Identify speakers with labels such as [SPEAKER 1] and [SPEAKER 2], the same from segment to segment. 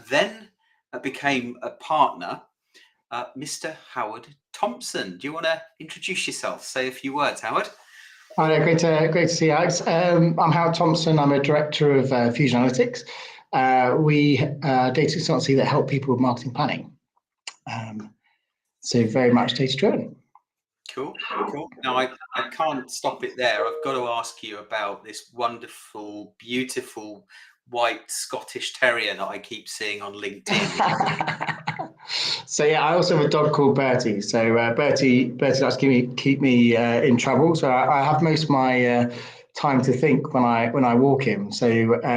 [SPEAKER 1] then became a partner, Mr. Howard Thompson. Do you want to introduce yourself? Say a few words, Howard.
[SPEAKER 2] Hi there, great to see you, Alex. I'm Howard Thompson. I'm a director of Fusion Analytics. We are a data consultancy that help people with marketing planning. So very much data driven.
[SPEAKER 1] Cool. Now, I can't stop it there. I've got to ask you about this wonderful, beautiful white Scottish terrier that I keep seeing on LinkedIn.
[SPEAKER 2] So yeah, I also have a dog called Bertie. So Bertie likes to keep me in trouble. So I have most of my time to think when I walk him. So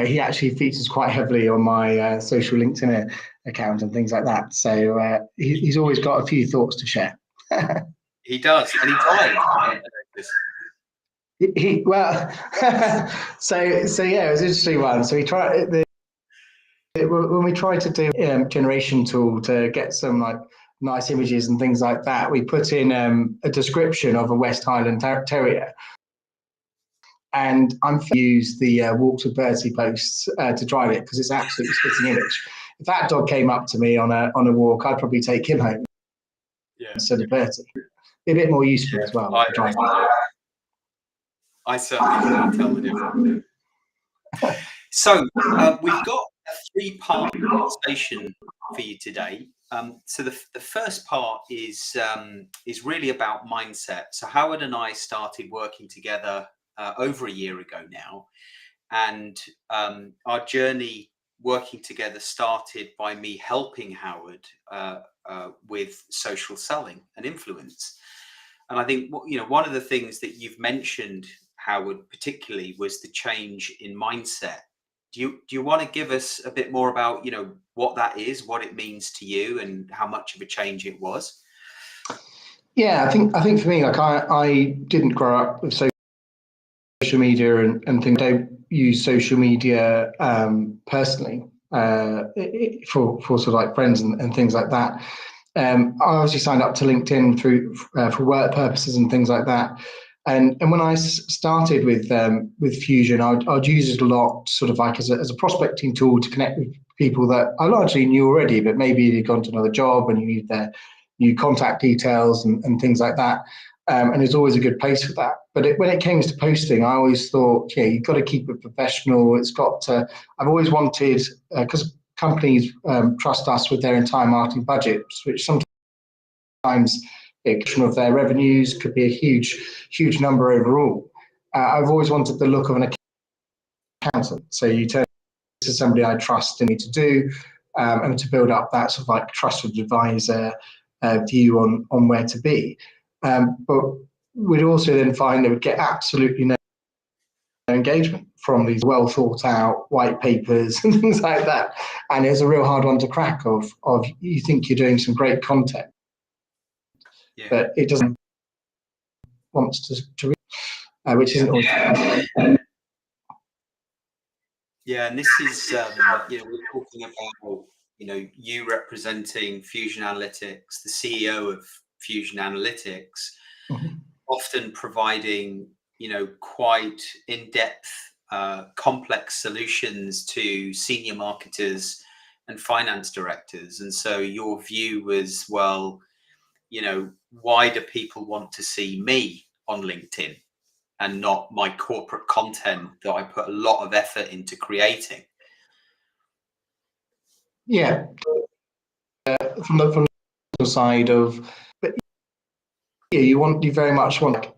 [SPEAKER 2] he actually features quite heavily on my social LinkedIn account and things like that. So he's always got a few thoughts to share.
[SPEAKER 1] He does, and he died.
[SPEAKER 2] So yeah, it was an interesting one. So when we tried to do generation tool to get some like nice images and things like that, we put in a description of a West Highland Terrier. And I'm going to use the Walks with Bertie posts to drive it because it's an absolutely spitting image. If that dog came up to me on a walk, I'd probably take him home instead of Bertie. Be a bit more useful as well.
[SPEAKER 1] I certainly can't tell the difference. So we've got a three-part conversation for you today. So the first part is really about mindset. So Howard and I started working together over a year ago now, and our journey working together started by me helping Howard with social selling and influence. And I think one of the things that you've mentioned, Howard, particularly, was the change in mindset. Do you want to give us a bit more about what that is, what it means to you, and how much of a change it was?
[SPEAKER 2] Yeah, I think for me, like I didn't grow up with social media and things. I don't use social media personally for sort of like friends and things like that. I obviously signed up to LinkedIn for work purposes and things like that. And when I started with Fusion, I'd use it a lot, sort of like as a prospecting tool to connect with people that I largely knew already, but maybe they'd gone to another job and you need their new contact details and things like that. And it's always a good place for that. But when it came to posting, I always thought, you've got to keep it professional. It's got to. I've always wanted, because companies trust us with their entire marketing budgets, which sometimes a portion of their revenues could be a huge number overall. I've always wanted the look of an accountant. So you turn to somebody I trust and need to do, and to build up that sort of like trusted advisor view on where to be. But we'd also then find that we'd get absolutely no engagement from these well thought out white papers and things like that. And it's a real hard one to crack of you think you're doing some great content, but it doesn't want to read, which isn't always.
[SPEAKER 1] Yeah, and this is we're talking about you representing Fusion Analytics, the CEO of Fusion Analytics, often providing quite in-depth, complex solutions to senior marketers and finance directors. And so your view was, well, why do people want to see me on LinkedIn and not my corporate content that I put a lot of effort into creating?
[SPEAKER 2] Yeah, from the side of, but you very much want a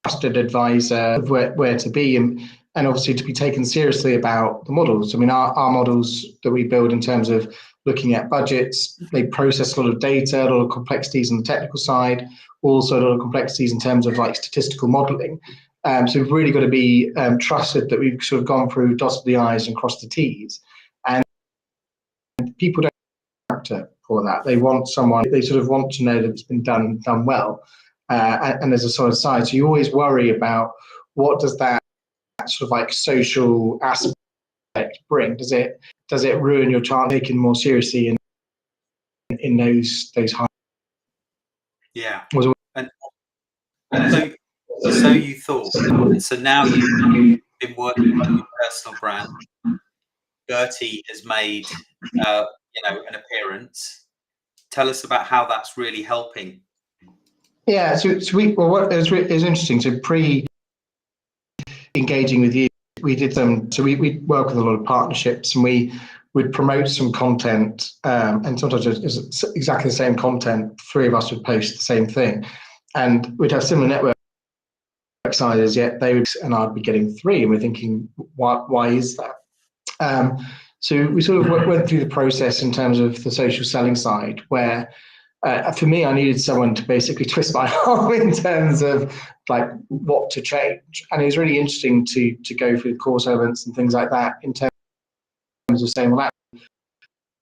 [SPEAKER 2] trusted advisor of where to be and obviously to be taken seriously about the models. I mean, our models that we build in terms of looking at budgets, they process a lot of data, a lot of complexities on the technical side, also a lot of complexities in terms of like statistical modeling. So we've really got to be trusted that we've sort of gone through, dotted the I's and crossed the T's. And people don't have to for that. They sort of want to know that it's been done well. And there's a sort of side. So you always worry about what does that sort of like social aspect bring? Does it ruin your chance taken more seriously in those high?
[SPEAKER 1] Yeah. And so you thought. So now you've been working on your personal brand. Gertie has made, an appearance. Tell us about how that's really helping.
[SPEAKER 2] Yeah, so what is interesting. So engaging with you, we did we work with a lot of partnerships, and we would promote some content, and sometimes it's exactly the same content. Three of us would post the same thing, and we'd have similar network sizes, yet they would, and I'd be getting three, and we're thinking, why is that? So we sort of went through the process in terms of the social selling side, where for me, I needed someone to basically twist my arm in terms of like what to change. And it was really interesting to go through the course elements and things like that in terms of saying, well,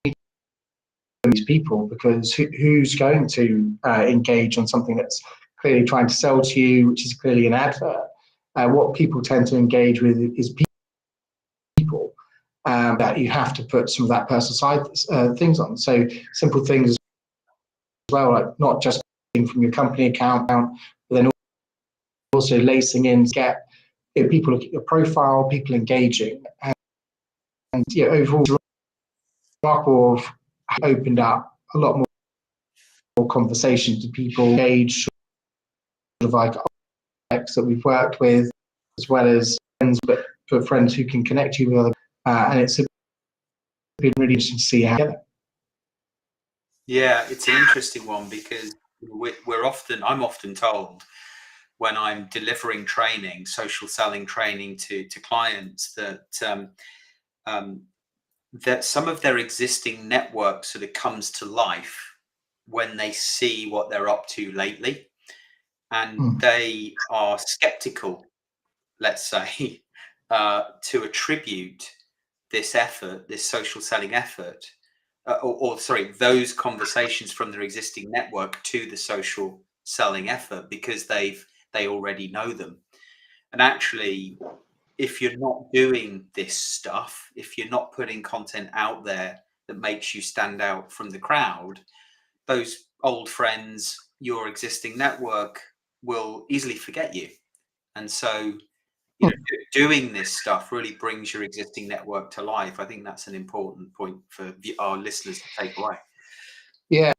[SPEAKER 2] these people, because who's going to engage on something that's clearly trying to sell to you, which is clearly an advert? What people tend to engage with is people that you have to put some of that personal side things on. So simple things as well, like not just from your company account, but then also lacing in to get people look at your profile, people engaging, and overall, remarkable opened up a lot more conversations to people engage, sort of like that we've worked with, as well as friends, but for friends who can connect you with other, and it's been really interesting to see how.
[SPEAKER 1] Yeah, it's an interesting one because I'm often told when I'm delivering training, social selling training to clients, that some of their existing network sort of comes to life when they see what they're up to lately, and they are skeptical, let's say, to attribute this effort, this social selling effort, or sorry, those conversations from their existing network to the social selling effort, because they already know them. And actually, if you're not doing this stuff, if you're not putting content out there that makes you stand out from the crowd, those old friends, your existing network, will easily forget you. And so, doing this stuff really brings your existing network to life. I think that's an important point for our listeners to take away.
[SPEAKER 2] Yeah,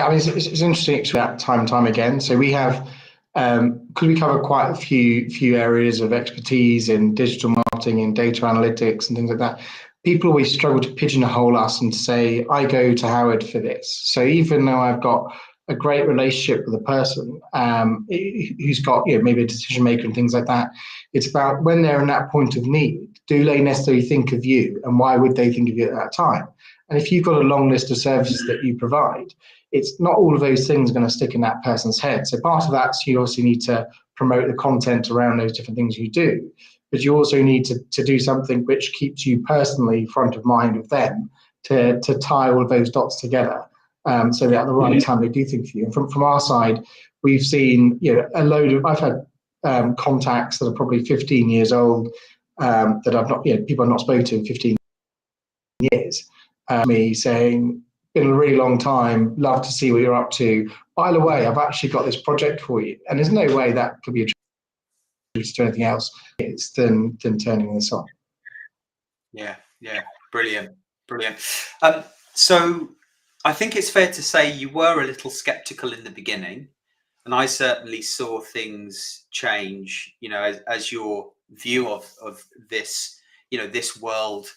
[SPEAKER 2] I mean, it's interesting that time and time again. So we have, because we cover quite a few areas of expertise in digital marketing and data analytics and things like that. People always struggle to pigeonhole us and say, I go to Howard for this. So even though I've got a great relationship with a person who's got maybe a decision maker and things like that, it's about when they're in that point of need, do they necessarily think of you, and why would they think of you at that time? And if you've got a long list of services that you provide, it's not all of those things are going to stick in that person's head. So part of that, you obviously need to promote the content around those different things you do, but you also need to do something which keeps you personally front of mind of them, to tie all of those dots together, so that at the right time they do think for you. And from our side, we've seen a load of, I've had contacts that are probably 15 years old, that I've not, people I've not spoken to in 15 years, me saying, been a really long time, love to see what you're up to. By the way, I've actually got this project for you. And there's no way that could be attributed to anything else than turning this on.
[SPEAKER 1] Yeah, brilliant. So I think it's fair to say you were a little skeptical in the beginning, and I certainly saw things change, as your view of this, this world,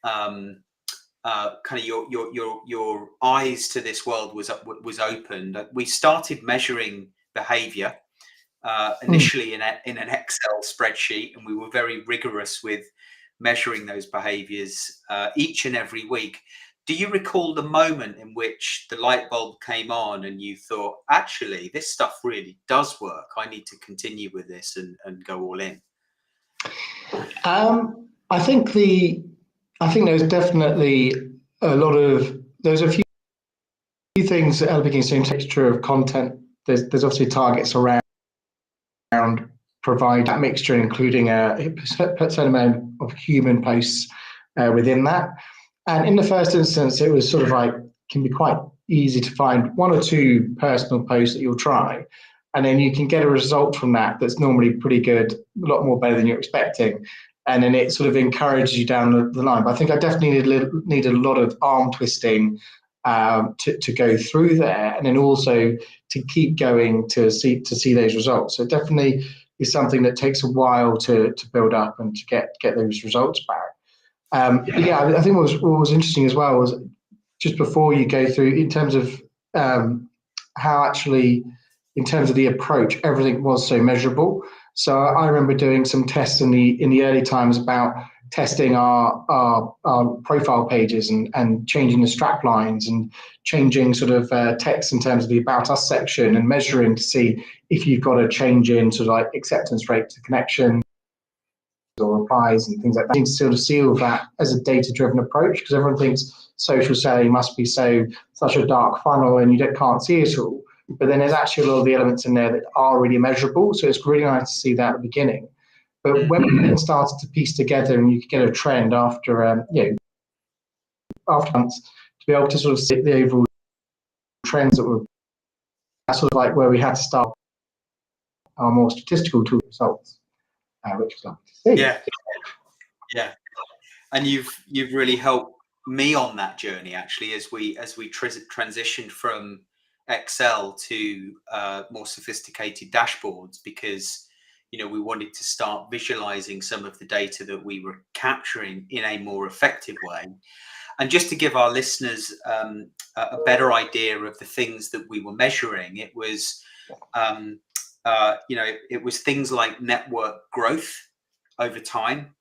[SPEAKER 1] kind of your eyes to this world was opened. We started measuring behavior initially in an Excel spreadsheet, and we were very rigorous with measuring those behaviors each and every week. Do you recall the moment in which the light bulb came on and you thought, actually, this stuff really does work, I need to continue with this and go all in?
[SPEAKER 2] I think there's definitely there's a few things at the beginning. Same texture of content. There's obviously targets around provide that mixture, including a certain amount of human posts within that. And in the first instance, it was sort of like, can be quite easy to find one or two personal posts that you'll try, and then you can get a result from that that's normally pretty good, a lot more better than you're expecting. and then it sort of encourages you down the line. But I think I definitely need a lot of arm twisting to go through there, and then also to keep going to see those results. So it definitely is something that takes a while to build up and to get those results back. But yeah, I think what was interesting as well was just before you go through in terms of how actually, in terms of the approach, everything was so measurable. So I remember doing some tests in the early times about testing our profile pages and changing the strap lines and changing sort of text in terms of the About Us section and measuring to see if you've got a change in sort of like acceptance rate to connection or replies and things like that. You need to sort of see all of that as a data-driven approach, because everyone thinks social selling must be such a dark funnel and you can't see it all. But then there's actually a lot of the elements in there that are really measurable. So it's really nice to see that at the beginning. But when we then started to piece together and you could get a trend after after months, to be able to sort of see the overall trends that were sort of like where we had to start our more statistical tool results, which was lovely to see.
[SPEAKER 1] Yeah, and you've really helped me on that journey actually as we transitioned from Excel to more sophisticated dashboards, because we wanted to start visualizing some of the data that we were capturing in a more effective way. And just to give our listeners a better idea of the things that we were measuring, it was it was things like network growth over time,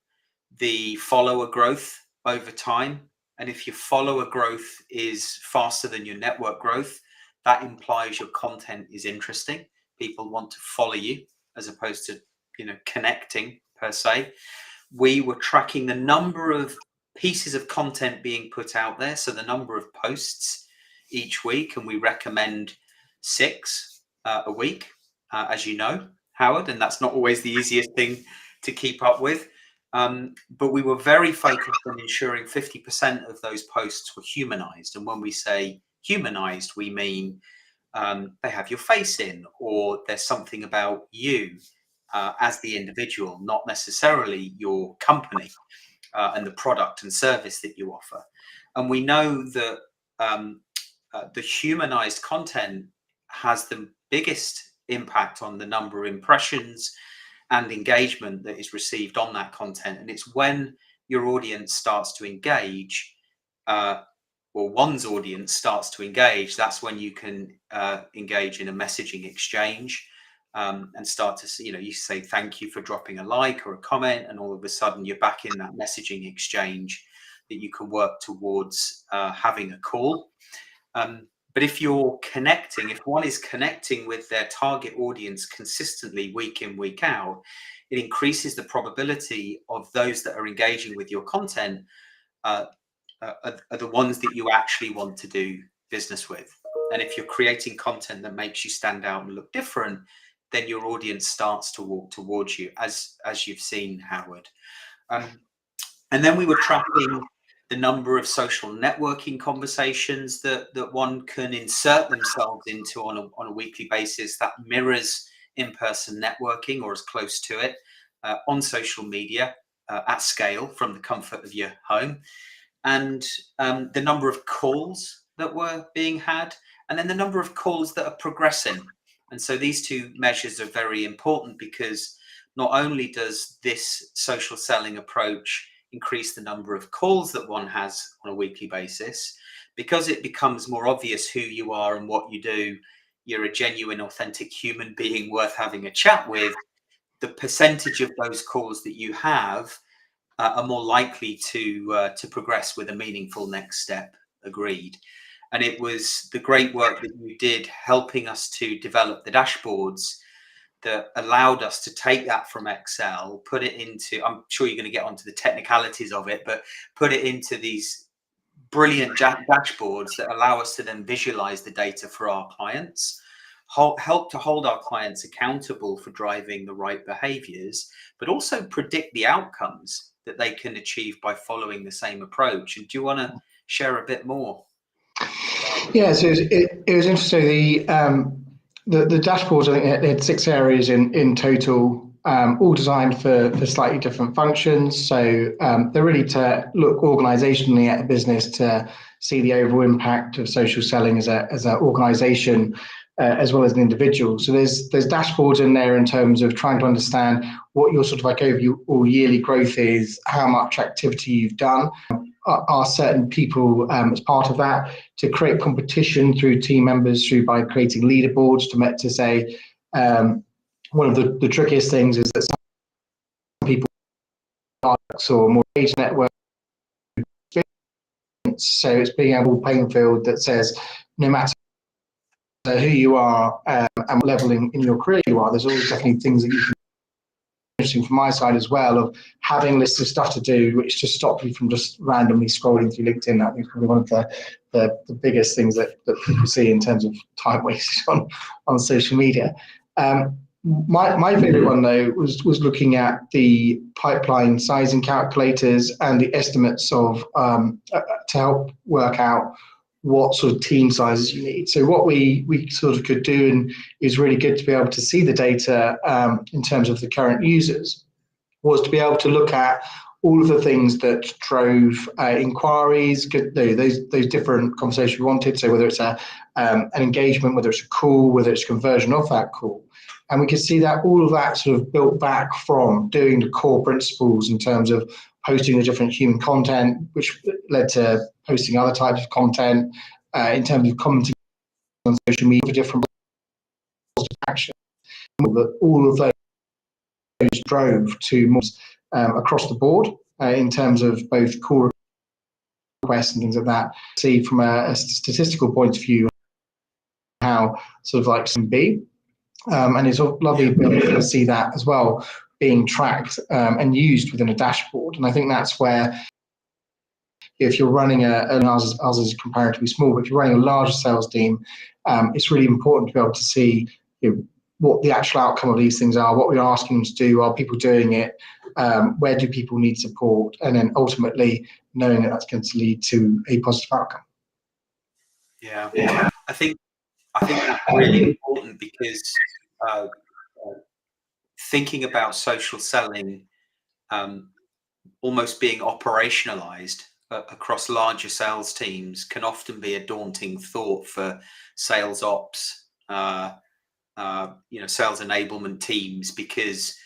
[SPEAKER 1] the follower growth over time. And if your follower growth is faster than your network growth, that implies your content is interesting. People want to follow you as opposed to, connecting per se. We were tracking the number of pieces of content being put out there. So the number of posts each week, and we recommend 6 a week, as you know, Howard, and that's not always the easiest thing to keep up with. But we were very focused on ensuring 50% of those posts were humanized. And when we say humanized, we mean they have your face in, or there's something about you as the individual, not necessarily your company and the product and service that you offer. And we know that the humanized content has the biggest impact on the number of impressions and engagement that is received on that content. And it's when your audience starts to engage, or one's audience starts to engage, that's when you can engage in a messaging exchange and start to see, you say thank you for dropping a like or a comment, and all of a sudden you're back in that messaging exchange that you can work towards having a call. But if you're connecting, if one is connecting with their target audience consistently week in, week out, it increases the probability of those that are engaging with your content are the ones that you actually want to do business with. And if you're creating content that makes you stand out and look different, then your audience starts to walk towards you, as you've seen, Howard. And then we were tracking the number of social networking conversations that one can insert themselves into on a weekly basis that mirrors in-person networking or as close to it on social media at scale from the comfort of your home. And the number of calls that were being had, and then the number of calls that are progressing. And so these two measures are very important, because not only does this social selling approach increase the number of calls that one has on a weekly basis, because it becomes more obvious who you are and what you do, you're a genuine, authentic human being worth having a chat with. The percentage of those calls that you have are more likely to progress with a meaningful next step agreed. And it was the great work that you did helping us to develop the dashboards that allowed us to take that from Excel, put it into, I'm sure you're going to get onto the technicalities of it, but put it into these brilliant dashboards that allow us to then visualize the data for our clients, help to hold our clients accountable for driving the right behaviors, but also predict the outcomes that they can achieve by following the same approach. And do you want to share a bit more?
[SPEAKER 2] Yeah, so it was interesting. The dashboards, I think, they had 6 areas in total. all designed for slightly different functions. So they're really to look organisationally at a business to see the overall impact of social selling as an organisation, as well as an individual. So there's dashboards in there in terms of trying to understand what your sort of like overall yearly growth is, how much activity you've done. Are certain people as part of that, to create competition through team members by creating leaderboards to say one of the trickiest things is that some people or more age network, so it's being able to playing field that says no matter who you are and what level in your career you are, there's always definitely things that you can. Interesting from my side as well, of having lists of stuff to do, which just stop you from just randomly scrolling through LinkedIn. I think is probably one of the biggest things that people see in terms of time wasted on social media. My favorite one though was looking at the pipeline sizing calculators and the estimates of to help work out what sort of team sizes you need. So what we sort of could do, and is really good to be able to see the data in terms of the current users, was to be able to look at all of the things that drove inquiries, those different conversations we wanted. So whether it's an engagement, whether it's a call, whether it's a conversion of that call. And we could see that all of that sort of built back from doing the core principles in terms of posting the different human content, which led to posting other types of content, in terms of commenting on social media for different actions. All of those drove to more across the board in terms of both call requests and things like that. See from a statistical point of view how sort of like some be. And it's lovely to see that as well being tracked and used within a dashboard. And I think that's where, if you're running ours is comparatively small, but if you're running a larger sales team, it's really important to be able to see what the actual outcome of these things are, what we're asking them to do, are people doing it, where do people need support, and then ultimately knowing that that's going to lead to a positive outcome.
[SPEAKER 1] Yeah. I think that's really important, because thinking about social selling almost being operationalized across larger sales teams can often be a daunting thought for sales ops, sales enablement teams, because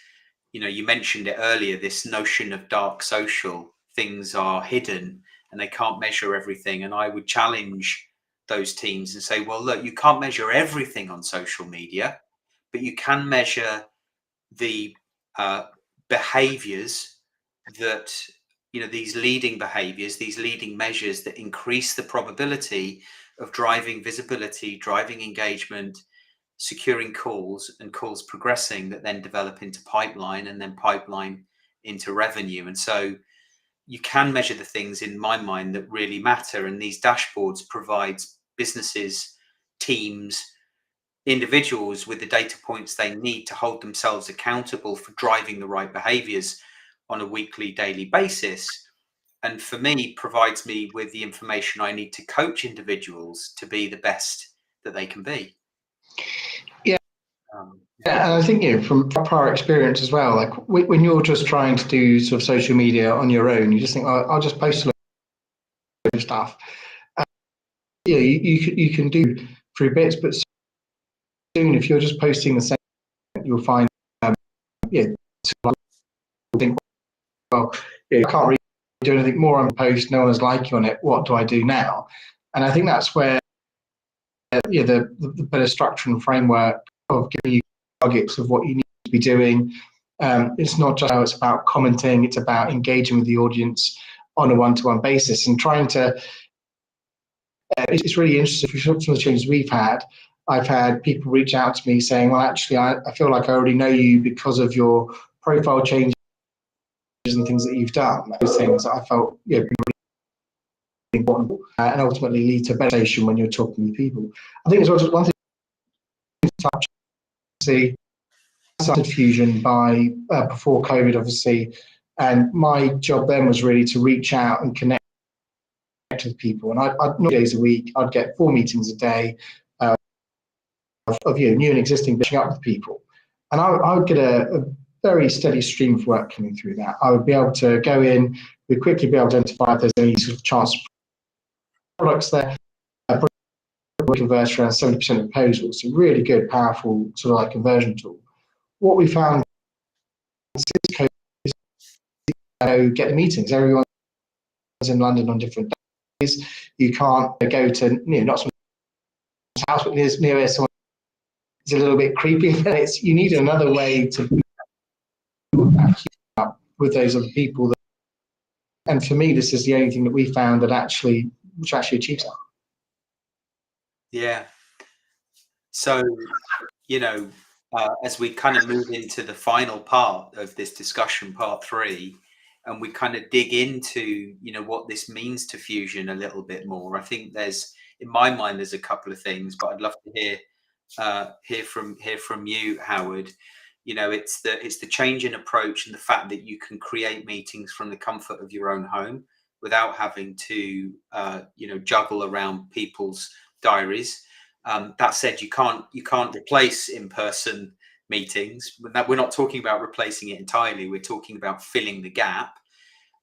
[SPEAKER 1] you mentioned it earlier, this notion of dark social. Things are hidden and they can't measure everything. And I would challenge those teams and say, well, look, you can't measure everything on social media, but you can measure the behaviors that, these leading behaviors, these leading measures that increase the probability of driving visibility, driving engagement, securing calls, and calls progressing that then develop into pipeline, and then pipeline into revenue. And so you can measure the things, in my mind, that really matter. And these dashboards provide businesses, teams, individuals with the data points they need to hold themselves accountable for driving the right behaviors on a weekly, daily basis. And for me, provides me with the information I need to coach individuals to be the best that they can be.
[SPEAKER 2] Yeah. And I think, from prior experience as well, like when you're just trying to do sort of social media on your own, you just think, oh, I'll just post a lot of stuff. You can do through bits, but soon if you're just posting the same, you'll find, think, well, I can't really do anything more on the post. No one's liking on it. What do I do now? And I think that's where the better structure and framework of giving you targets of what you need to be doing. It's not just how it's about commenting, it's about engaging with the audience on a one-to-one basis and trying to, it's really interesting. If you look at some of the changes we've had, I've had people reach out to me saying, well, actually, I feel like I already know you because of your profile changes and things that you've done. Those things that I felt really important and ultimately lead to better conversation when you're talking with people. I think as well, one thing to touch, see, started Fusion before COVID, obviously, and my job then was really to reach out and connect with people. And I'd not days a week, I'd get 4 meetings a day of new and existing, reaching up with people. And I would get a very steady stream of work coming through that. I would be able to go in, we'd quickly be able to identify if there's any sort of chance of products there. We convert around 70% of proposals. So really good, powerful sort of like conversion tool. What we found is get the meetings. Everyone's in London on different days. You can't go to not someone's house, but near someone. It's a little bit creepy. You need another way to up with those other people. And for me, this is the only thing that we found that actually achieves that.
[SPEAKER 1] Yeah. So, as we kind of move into the final part of this discussion, part 3, and we kind of dig into, what this means to Fusion a little bit more, I think in my mind, there's a couple of things, but I'd love to hear from you, Howard. It's the change in approach and the fact that you can create meetings from the comfort of your own home without having to, juggle around people's diaries. That said, you can't replace in-person meetings. We're not talking about replacing it entirely. We're talking about filling the gap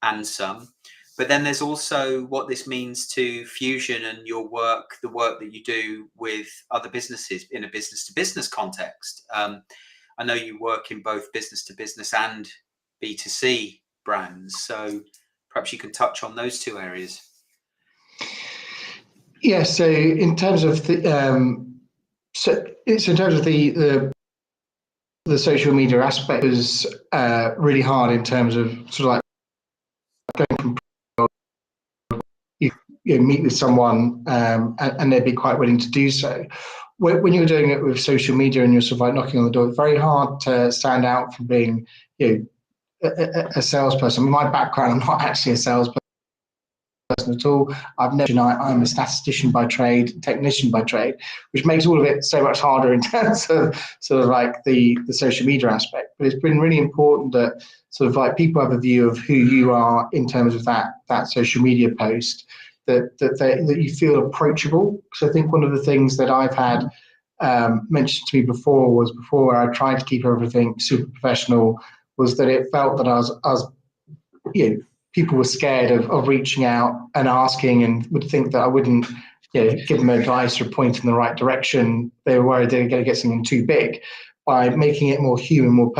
[SPEAKER 1] and some. But then there's also what this means to Fusion and your work, the work that you do with other businesses in a business-to-business context. I know you work in both business-to-business and B2C brands. So perhaps you can touch on those two areas.
[SPEAKER 2] Yeah. So in terms of the the social media aspect is really hard in terms of sort of like going from you meet with someone and they'd be quite willing to do so. When you're doing it with social media and you're sort of like knocking on the door, it's very hard to stand out from being a salesperson. My background, I'm not actually a salesperson at all. I'm a statistician by trade, technician by trade, which makes all of it so much harder in terms of sort of like the social media aspect. But it's been really important that sort of like people have a view of who you are in terms of that social media post, that you feel approachable. Because I think one of the things that I've had mentioned to me before I tried to keep everything super professional, was that it felt that I was people were scared of reaching out and asking, and would think that I wouldn't give them advice or point in the right direction. They were worried they were going to get something too big. By making it more human, more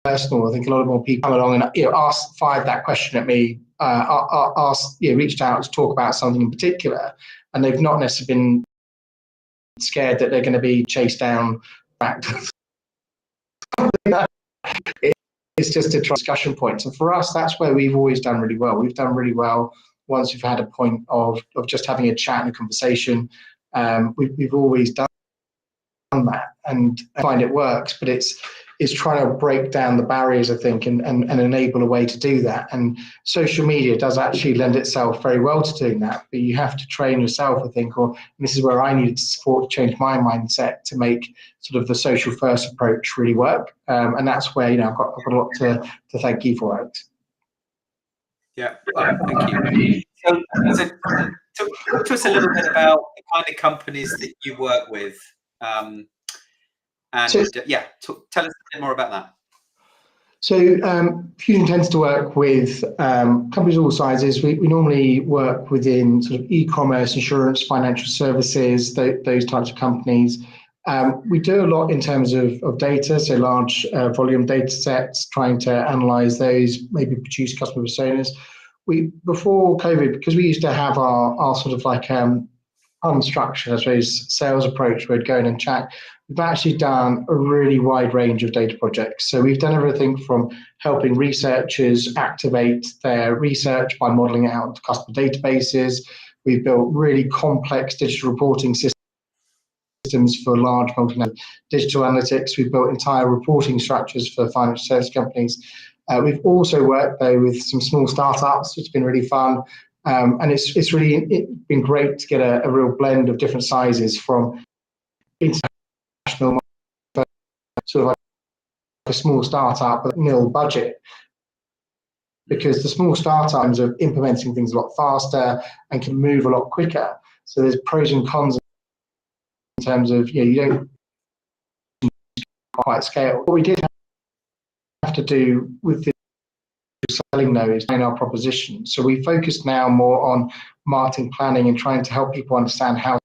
[SPEAKER 2] personal, I think a lot of more people come along and fired that question at me, reached out to talk about something in particular, and they've not necessarily been scared that they're going to be chased down back. It's just a discussion point. And for us, that's where we've always done really well. We've done really well once we've had a point of just having a chat and a conversation. We've always done that, and I find it works, but it's trying to break down the barriers, I think, and enable a way to do that. And social media does actually lend itself very well to doing that, but you have to train yourself, I think, or this is where I needed support to change my mindset to make sort of the social first approach really work. And that's where, I've got a lot to thank you for, Alex.
[SPEAKER 1] Yeah, thank you. So talk to us a little bit about the kind of companies that you work with. Tell us a bit more about that.
[SPEAKER 2] So Fusion tends to work with companies of all sizes. We normally work within sort of e-commerce, insurance, financial services, those types of companies. We do a lot in terms of data, so large volume data sets, trying to analyze those, maybe produce customer personas. Before COVID, because we used to have our sort of like unstructured, I suppose, sales approach, where we'd go in and chat. We've actually done a really wide range of data projects. So we've done everything from helping researchers activate their research by modeling it out to customer databases. We've built really complex digital reporting systems for large multinational digital analytics. We've built entire reporting structures for financial service companies. We've also worked, though, with some small startups. It's been really fun. And it's really been great to get a real blend of different sizes, from international, sort of like a small startup with nil budget, because the small startups are implementing things a lot faster and can move a lot quicker. So there's pros and cons in terms of you don't quite scale. What we did have to do with the selling though is in our proposition. So we focus now more on marketing planning and trying to help people understand how to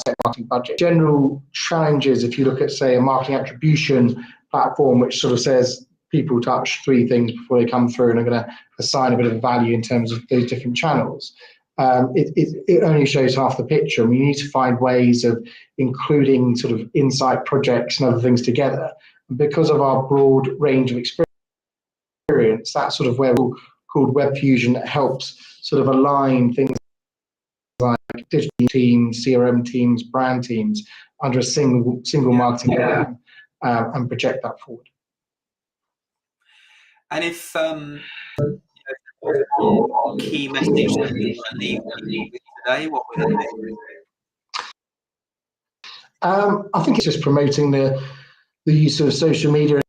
[SPEAKER 2] set marketing budget. General challenges, if you look at, say, a marketing attribution platform, which sort of says people touch 3 things before they come through and are going to assign a bit of value in terms of those different channels. It only shows half the picture, and we need to find ways of including sort of insight projects and other things together. And because of our broad range of experience, that's sort of where we're called Web Fusion that helps sort of align things like digital teams, CRM teams, brand teams under a single marketing program and project that forward.
[SPEAKER 1] And if key message that you want to leave with today, what would it be?
[SPEAKER 2] I think it's just promoting the use of social media,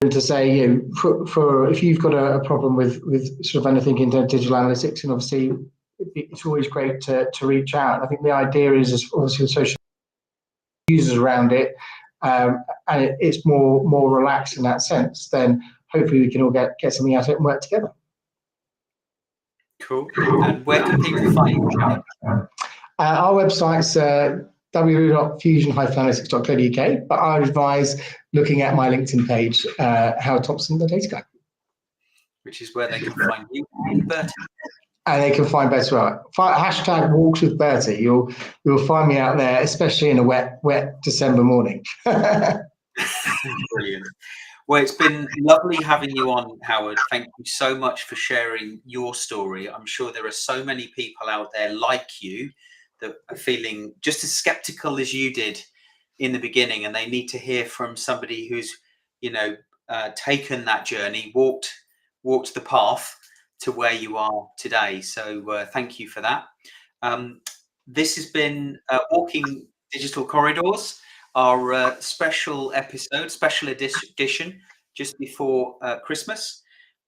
[SPEAKER 2] and to say, you know, for if you've got a problem with sort of anything in digital analytics, and obviously it's always great to reach out. I think the idea is obviously the social users around it, and it's more relaxed in that sense. Then hopefully we can all get something out of it and work together.
[SPEAKER 1] Cool. And where can people find you?
[SPEAKER 2] Our website's www.fusion-analytics.co.uk, but I advise looking at my LinkedIn page, Howard Thompson, the data guy.
[SPEAKER 1] Which is where they can find you and Bertie.
[SPEAKER 2] And they can find Bertie well. Hashtag walks with Bertie. You'll find me out there, especially in a wet December morning.
[SPEAKER 1] Brilliant. Well, it's been lovely having you on, Howard. Thank you so much for sharing your story. I'm sure there are so many people out there like you that are feeling just as skeptical as you did in the beginning, and they need to hear from somebody who's, you know, taken that journey, walked the path to where you are today. So thank you for that. This has been Walking Digital Corridors, our special episode, special edition, just before Christmas.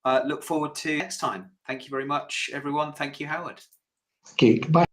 [SPEAKER 1] Look forward to next time. Thank you very much, everyone. Thank you, Howard.
[SPEAKER 2] Okay, goodbye.